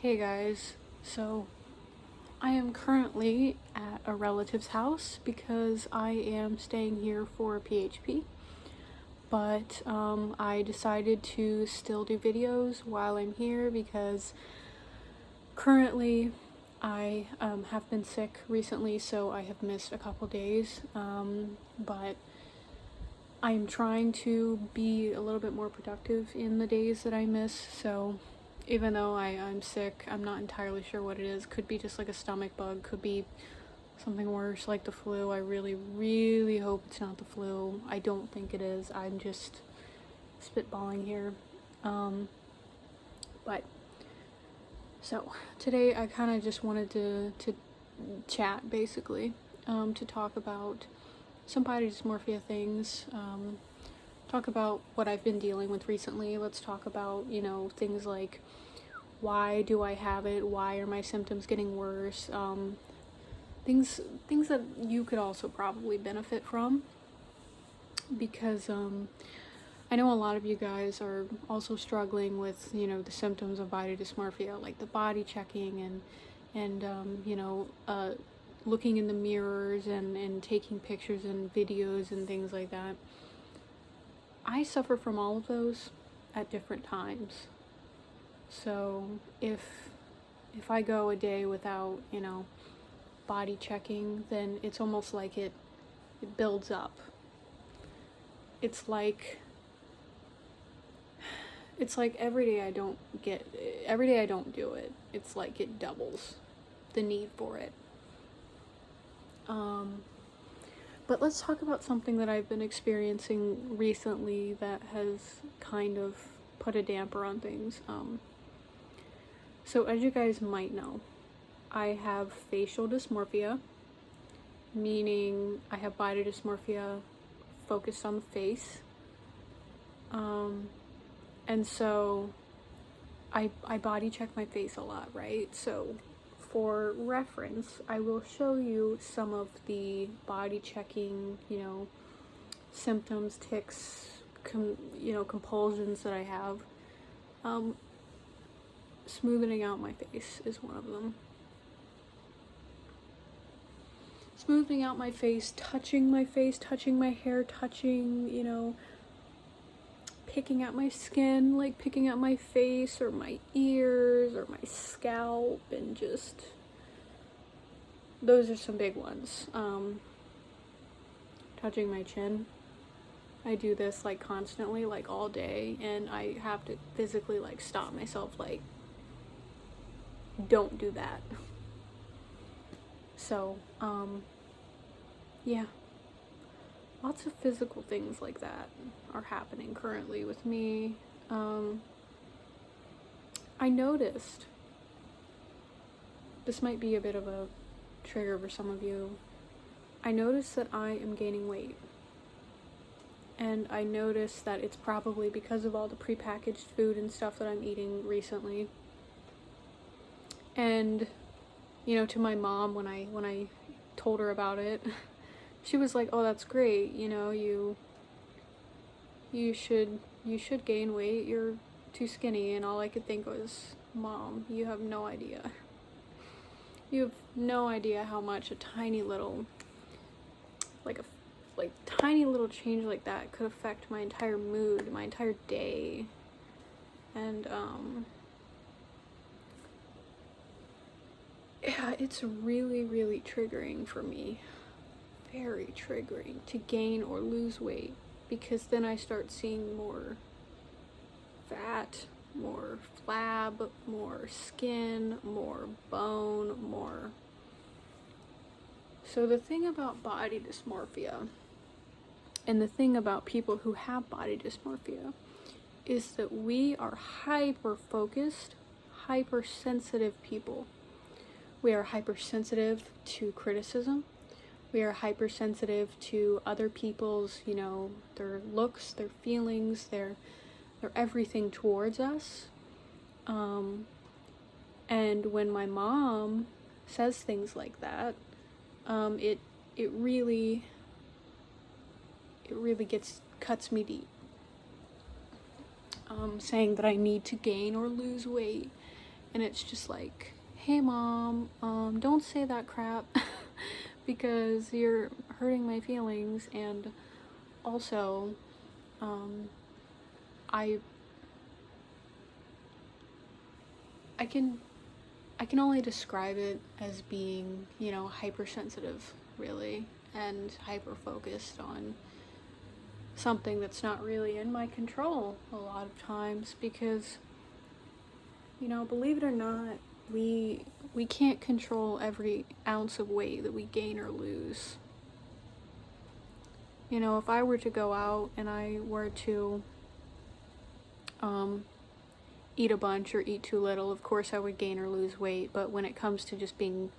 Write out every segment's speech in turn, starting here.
Hey guys, so I am currently at a relative's house because I am staying here for PHP, but I decided to still do videos while I'm here because currently I have been sick recently, so I have missed a couple days, but I'm trying to be a little bit more productive in the days that I miss, so even though I'm sick, I'm not entirely sure what it is. Could be just like a stomach bug, could be something worse like the flu. I really, really hope it's not the flu. I don't think it is. I'm just spitballing here. But so today I kind of just wanted to chat basically, to talk about some body dysmorphia things, talk about what I've been dealing with recently. Let's talk about, things like why do I have it? Why are my symptoms getting worse? Things that you could also probably benefit from, because I know a lot of you guys are also struggling with, the symptoms of body dysmorphia, like the body checking and looking in the mirrors and taking pictures and videos and things like that. I suffer from all of those at different times. So if I go a day without, body checking, then it's almost like it builds up. It's like every day I don't do it, it's like it doubles the need for it. But let's talk about something that I've been experiencing recently that has kind of put a damper on things. So as you guys might know, I have facial dysmorphia, meaning I have body dysmorphia focused on the face. And so I body check my face a lot, right? So for reference, I will show you some of the body checking, symptoms, tics, compulsions that I have. Smoothing out my face is one of them. Smoothing out my face, touching my hair, touching, picking at my skin, like picking at my face or my ears or my scalp, and just, those are some big ones. Touching my chin. I do this like constantly, like all day, and I have to physically like stop myself, like, don't do that. So, yeah. Lots of physical things like that are happening currently with me. I noticed, this might be a bit of a trigger for some of you, I noticed that I am gaining weight. And I noticed that it's probably because of all the prepackaged food and stuff that I'm eating recently. And, to my mom, when I told her about it, she was like, "Oh, that's great, you should gain weight, you're too skinny." And all I could think was, "Mom, you have no idea. You have no idea how much a tiny little, tiny little change like that could affect my entire mood, my entire day." And, yeah, it's really, really triggering for me. Very triggering to gain or lose weight, because then I start seeing more fat, more flab, more skin, more bone, more. So the thing about body dysmorphia, and the thing about people who have body dysmorphia, is that we are hyper-focused, hypersensitive people. We are hypersensitive to criticism. We are hypersensitive to other people's, their looks, their feelings, their everything towards us. And when my mom says things like that, it really cuts me deep. Saying that I need to gain or lose weight And it's just like, hey mom, don't say that crap because you're hurting my feelings. And also, I can only describe it as being, hypersensitive, really, and hyper focused on something that's not really in my control a lot of times, because, believe it or not, we can't control every ounce of weight that we gain or lose. If I were to go out and I were to eat a bunch or eat too little, of course I would gain or lose weight. But when it comes to just being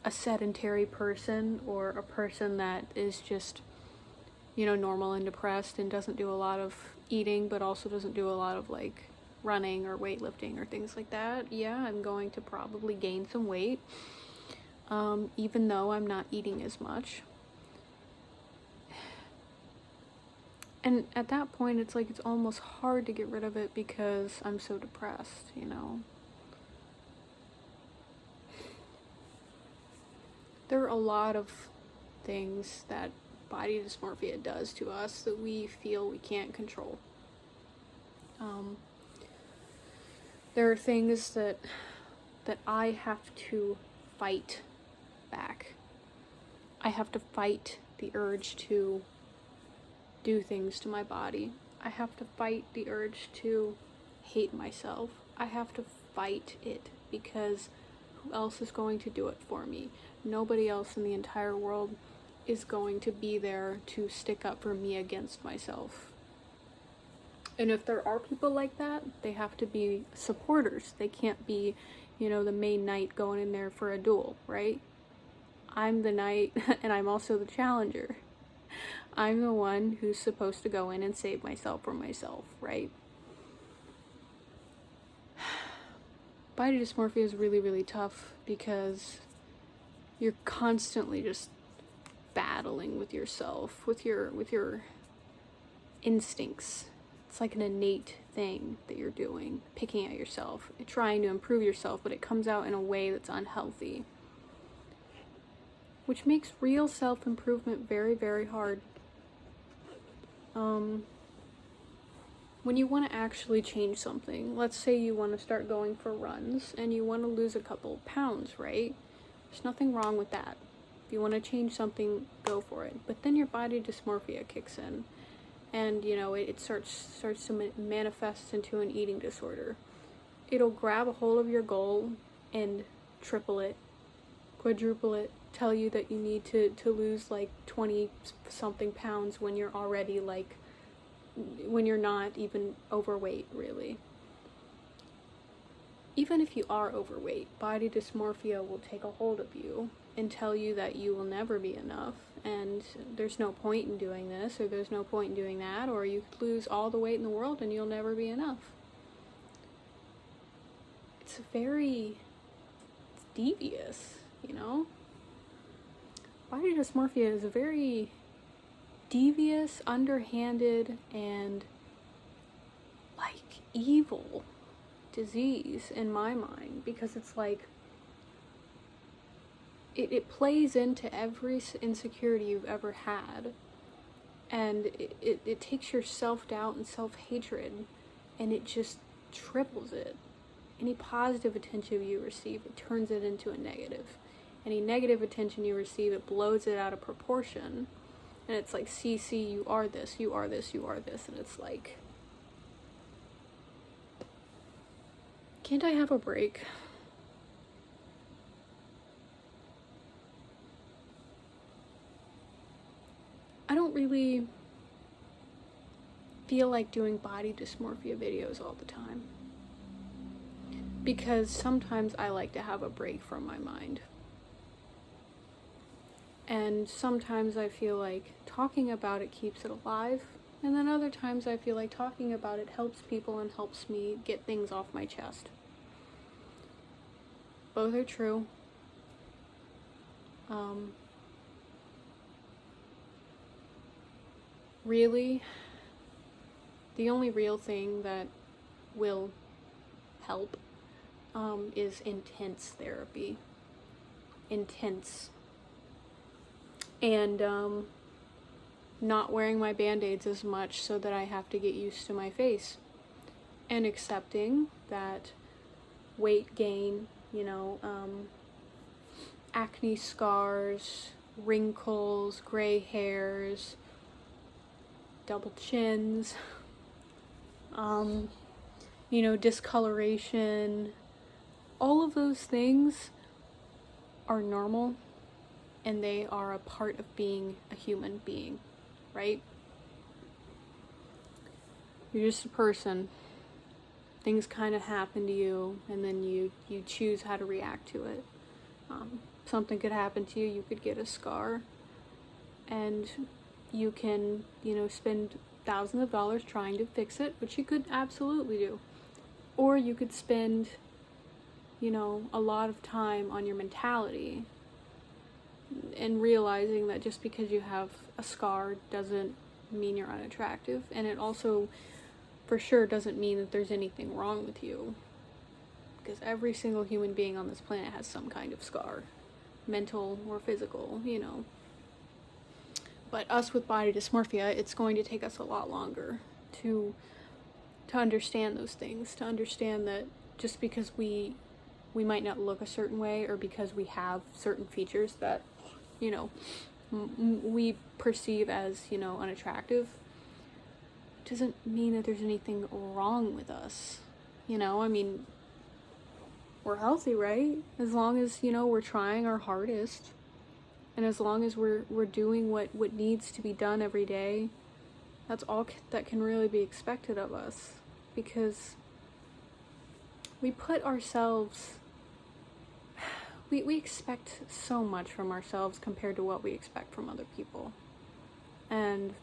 a sedentary person, or a person that is just, normal and depressed and doesn't do a lot of eating, but also doesn't do a lot of like running or weightlifting or things like that, yeah, I'm going to probably gain some weight, even though I'm not eating as much. And at that point, it's like, it's almost hard to get rid of it because I'm so depressed, There are a lot of things that body dysmorphia does to us that we feel we can't control. There are things that I have to fight back. I have to fight the urge to do things to my body. I have to fight the urge to hate myself. I have to fight it, because who else is going to do it for me? Nobody else in the entire world is going to be there to stick up for me against myself. And if there are people like that, they have to be supporters. They can't be, the main knight going in there for a duel, right? I'm the knight, and I'm also the challenger. I'm the one who's supposed to go in and save myself from myself, right? Body dysmorphia is really, really tough because you're constantly just battling with yourself, with your instincts. It's like an innate thing that you're doing, picking at yourself, trying to improve yourself, but it comes out in a way that's unhealthy, which makes real self-improvement very, very hard. When you want to actually change something, let's say you want to start going for runs and you want to lose a couple pounds, right? There's nothing wrong with that. If you want to change something, go for it. But then your body dysmorphia kicks in, and it starts to manifest into an eating disorder. It'll grab a hold of your goal and triple it, quadruple it, tell you that you need to lose like 20 something pounds when you're already when you're not even overweight, really. Even if you are overweight, body dysmorphia will take a hold of you and tell you that you will never be enough, and there's no point in doing this, or there's no point in doing that, or you could lose all the weight in the world and you'll never be enough. It's devious, Body dysmorphia is a very devious, underhanded, and evil disease in my mind, because it's like it plays into every insecurity you've ever had, and it takes your self-doubt and self-hatred and it just triples it. Any positive attention you receive, it turns it into a negative. Any negative attention you receive, it blows it out of proportion. And it's like, see, you are this, you are this, you are this. And it's like, can't I have a break? I don't really feel like doing body dysmorphia videos all the time, because sometimes I like to have a break from my mind. And sometimes I feel like talking about it keeps it alive, and then other times I feel like talking about it helps people and helps me get things off my chest. Both are true. Really, the only real thing that will help is intense therapy. Intense. And not wearing my band-aids as much so that I have to get used to my face. And accepting that weight gain, acne scars, wrinkles, gray hairs, double chins, discoloration, all of those things are normal, and they are a part of being a human being, right? You're just a person. Things kind of happen to you, and then you choose how to react to it. Something could happen to you. You could get a scar, and you can, spend thousands of dollars trying to fix it, which you could absolutely do. Or you could spend, a lot of time on your mentality and realizing that just because you have a scar doesn't mean you're unattractive. And it also, for sure, doesn't mean that there's anything wrong with you. Because every single human being on this planet has some kind of scar. Mental or physical, But us with body dysmorphia, it's going to take us a lot longer to understand those things, to understand that just because we might not look a certain way, or because we have certain features that, we perceive as, unattractive, doesn't mean that there's anything wrong with us. We're healthy, right? As long as, we're trying our hardest, and as long as we're doing what needs to be done every day, that's all that can really be expected of us. Because we put ourselves, we expect so much from ourselves compared to what we expect from other people. And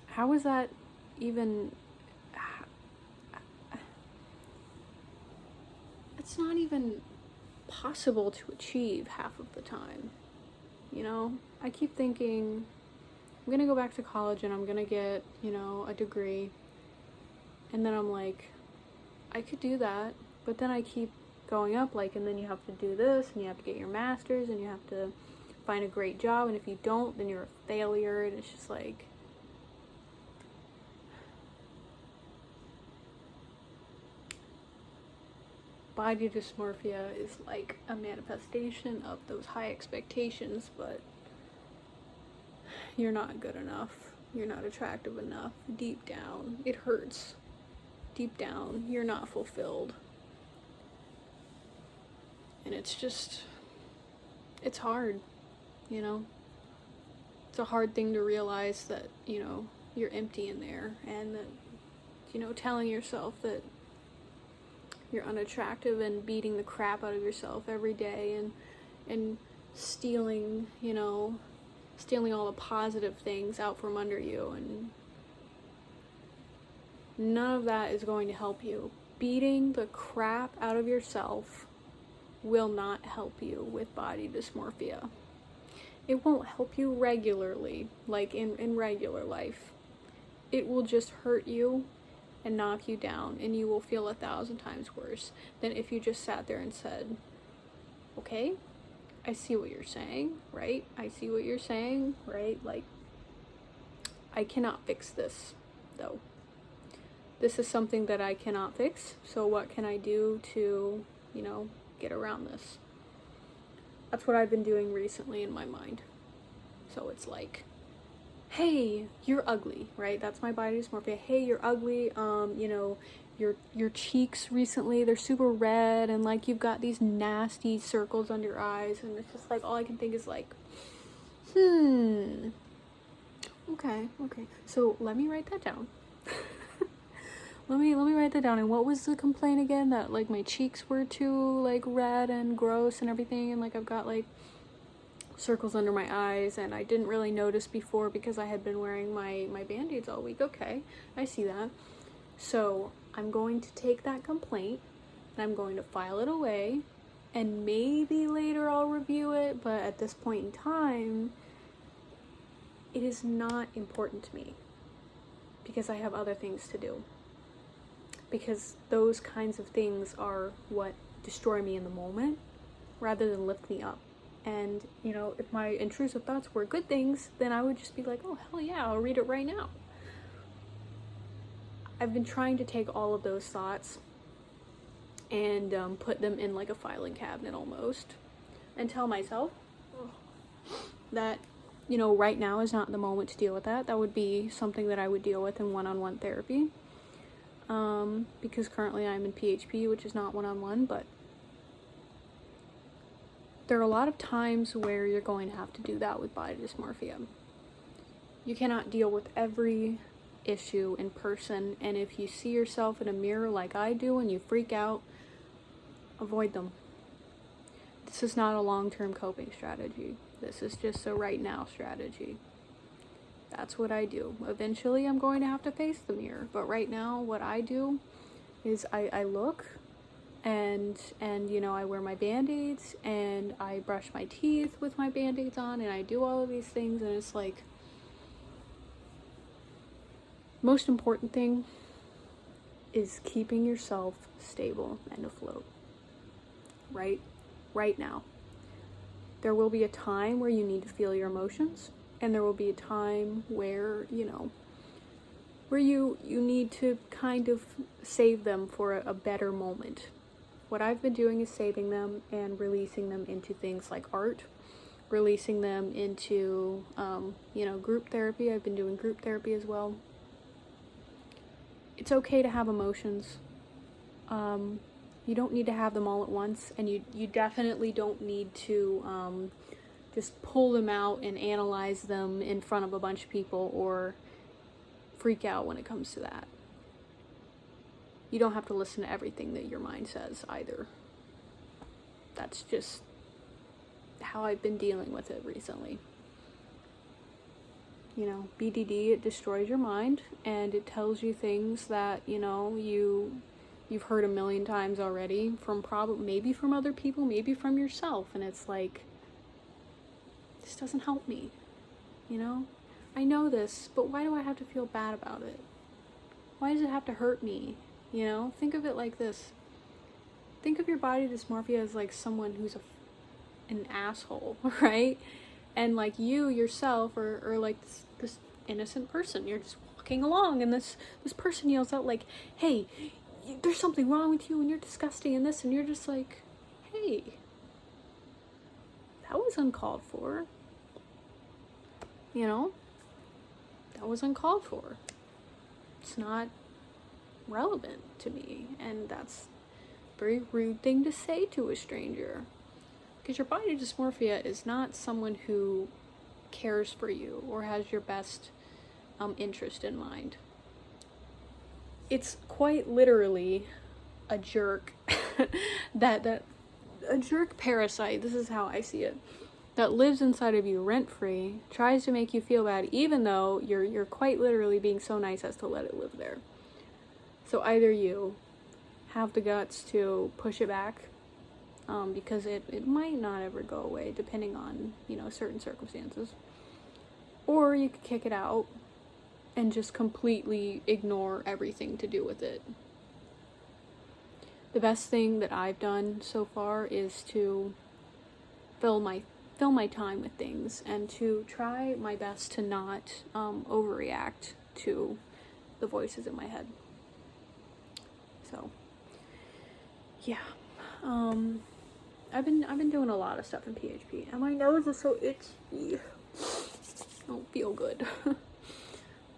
how is that even, it's not even possible to achieve half of the time. I keep thinking, I'm gonna go back to college and I'm gonna get, a degree. And then I'm like, I could do that, but then I keep going up, and then you have to do this, and you have to get your master's, and you have to find a great job, and if you don't, then you're a failure, and it's just like, body dysmorphia is like a manifestation of those high expectations, but you're not good enough, you're not attractive enough. Deep down, it hurts. Deep down, you're not fulfilled. And it's just, it's hard, It's a hard thing to realize that, you're empty in there, and that, telling yourself that you're unattractive and beating the crap out of yourself every day and stealing all the positive things out from under you, and none of that is going to help you. Beating the crap out of yourself will not help you with body dysmorphia. It won't help you regularly, like in regular life. It will just hurt you and knock you down, and you will feel 1,000 times worse than if you just sat there and said, okay, I see what you're saying, right? I see what you're saying, right? Like, I cannot fix this, though. This is something that I cannot fix, so what can I do to, get around this? That's what I've been doing recently in my mind. So it's like, hey, you're ugly, right? That's my body dysmorphia. Hey, you're ugly. Your cheeks recently, they're super red, and like you've got these nasty circles under your eyes, and it's just like all I can think is like, okay. So let me write that down. Let me write that down. And what was the complaint again? That like my cheeks were too like red and gross and everything, and like I've got like circles under my eyes, and I didn't really notice before because I had been wearing my band-aids all week. Okay, I see that. So I'm going to take that complaint and I'm going to file it away, and maybe later I'll review it, but at this point in time, it is not important to me because I have other things to do. because those kinds of things are what destroy me in the moment rather than lift me up. And, you know, if my intrusive thoughts were good things, then I would just be like, oh, hell yeah, I'll read it right now. I've been trying to take all of those thoughts and put them in like a filing cabinet almost, and tell myself that, you know, right now is not the moment to deal with that. That would be something that I would deal with in one-on-one therapy, because currently I'm in PHP, which is not one-on-one, but there are a lot of times where you're going to have to do that with body dysmorphia. You cannot deal with every issue in person, and if you see yourself in a mirror like I do and you freak out, avoid them. This is not a long-term coping strategy. This is just a right now strategy. That's what I do. Eventually I'm going to have to face the mirror, but right now what I do is I look and you know, I wear my band-aids and I brush my teeth with my band-aids on, and I do all of these things, and it's like, most important thing is keeping yourself stable and afloat. Right now. There will be a time where you need to feel your emotions, and there will be a time where, you know, where you need to kind of save them for a better moment. What I've been doing is saving them and releasing them into things like art, releasing them into, you know, group therapy. I've been doing group therapy as well. It's okay to have emotions. You don't need to have them all at once, and you definitely don't need to just pull them out and analyze them in front of a bunch of people or freak out when it comes to that. You don't have to listen to everything that your mind says either. That's just how I've been dealing with it recently. You know, BDD, it destroys your mind, and it tells you things that, you know, you've heard a million times already from maybe from other people, maybe from yourself, and it's like, this doesn't help me, you know? I know this, but why do I have to feel bad about it? Why does it have to hurt me? You know, think of it like this. Think of your body dysmorphia as like someone who's an asshole, right? And like you yourself are like this innocent person. You're just walking along, and this person yells out like, hey, there's something wrong with you and you're disgusting and this, and you're just like, hey, that was uncalled for. You know? That was uncalled for. It's not relevant to me, and that's a very rude thing to say to a stranger. Because your body dysmorphia is not someone who cares for you or has your best interest in mind. It's quite literally a jerk that a jerk parasite, this is how I see it, that lives inside of you rent-free, tries to make you feel bad even though you're quite literally being so nice as to let it live there. So either you have the guts to push it back, because it might not ever go away depending on, you know, certain circumstances, or you could kick it out and just completely ignore everything to do with it. The best thing that I've done so far is to fill my time with things and to try my best to not overreact to the voices in my head. So, yeah. I've been doing a lot of stuff in PHP, and my nose is so itchy. I don't feel good.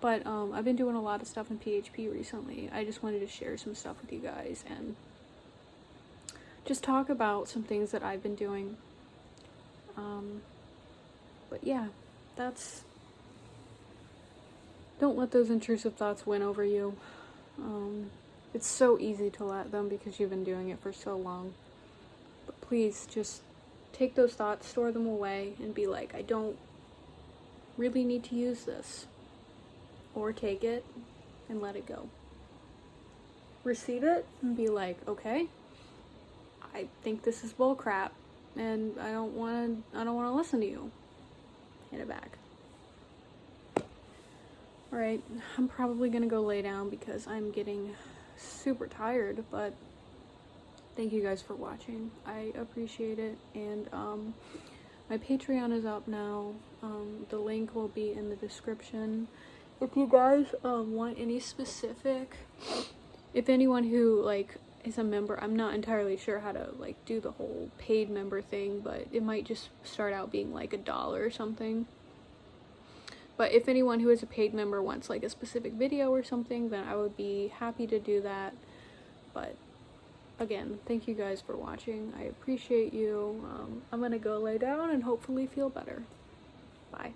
But I've been doing a lot of stuff in PHP recently. I just wanted to share some stuff with you guys and just talk about some things that I've been doing. But yeah, don't let those intrusive thoughts win over you. It's so easy to let them because you've been doing it for so long. But please just take those thoughts, store them away, and be like, I don't really need to use this. Or take it and let it go. Receive it and be like, okay, I think this is bullcrap, and I don't want to listen to you. Hit it back. Alright, I'm probably gonna go lay down because I'm getting super tired, but thank you guys for watching. I appreciate it. And my Patreon is up now. The link will be in the description. If you guys want any specific, if anyone who like is a member, I'm not entirely sure how to like do the whole paid member thing, but it might just start out being like $1 or something. But if anyone who is a paid member wants like a specific video or something, then I would be happy to do that. But again, thank you guys for watching. I appreciate you. I'm gonna go lay down and hopefully feel better. Bye.